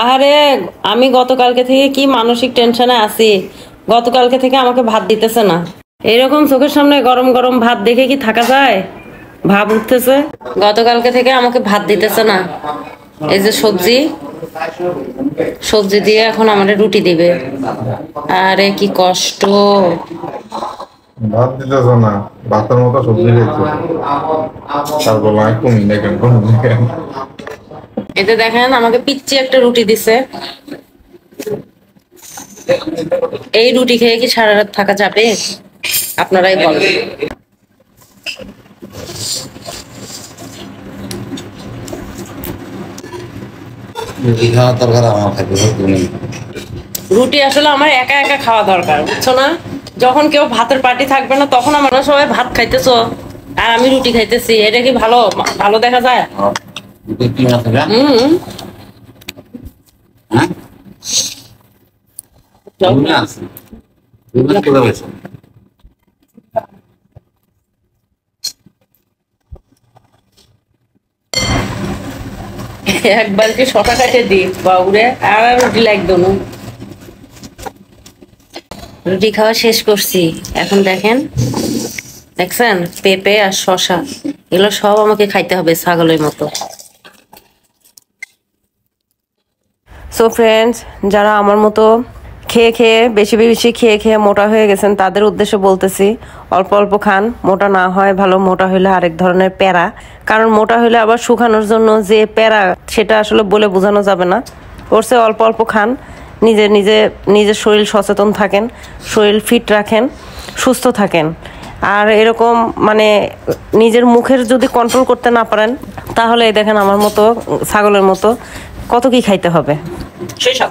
আহারে, আমি গতকালকে থেকে কি মানসিক টেনশনে আছি। গতকালকে থেকে আমাকে ভাত দিতেছে না। এরকম চোখের সামনে গরম গরম ভাত দেখে কি থাকা যায়? ভাব উঠতেছে। গতকালকে থেকে আমাকে ভাত দিতেছে না। এই যে সবজি, সবজি দিয়ে এখন আমাদের রুটি দিবে। আরে কি কষ্ট। ভাত দিতেছ না, ভাতের মতো সবজি খাইছো। তারপর আমি কমি দেখেন এতে দেখেন আমাকে পিচ্ছি একটা রুটি দিছে। এই রুটি খেয়ে কি সারা রাত থাকা যাবে? আপনারাই বলেন। দরকার আমার খাইতে রুটি আসলে আমার একা একা খাওয়া দরকার, বুঝছো না? যখন কেউ ভাতের পার্টি থাকবে না তখন আমরা সবাই ভাত খাইতেছো আর আমি রুটি খাইতেছি, এটা কি ভালো ভালো দেখা যায়? হম। একবার কি শশা কাটে দিই বাউরে, আর রুটি লাগবে না। রুটি খাওয়া শেষ করছি, এখন দেখেন, দেখছেন পেঁপে আর শশা, এগুলো সব আমাকে খাইতে হবে ছাগলের মতো। সো ফ্রেন্ডস, যারা আমার মতো খেয়ে খেয়ে বেশি বেশি খেয়ে খেয়ে মোটা হয়ে গেছেন তাদের উদ্দেশ্যে বলতেছি, অল্প অল্প খান, মোটা না হয় ভালো। মোটা হইলে আরেক ধরনের প্যারা, কারণ মোটা হইলে আবার শুকানোর জন্য যে প্যারা সেটা আসলে বলে বোঝানো যাবে না। ওরসে অল্প অল্প খান, নিজে নিজে নিজের শরীর সচেতন থাকেন, শরীর ফিট রাখেন, সুস্থ থাকেন। আর এরকম মানে নিজের মুখের যদি কন্ট্রোল করতে না পারেন তাহলে দেখেন আমার মতো ছাগলের মতো কত কি খাইতে হবে। সেই সব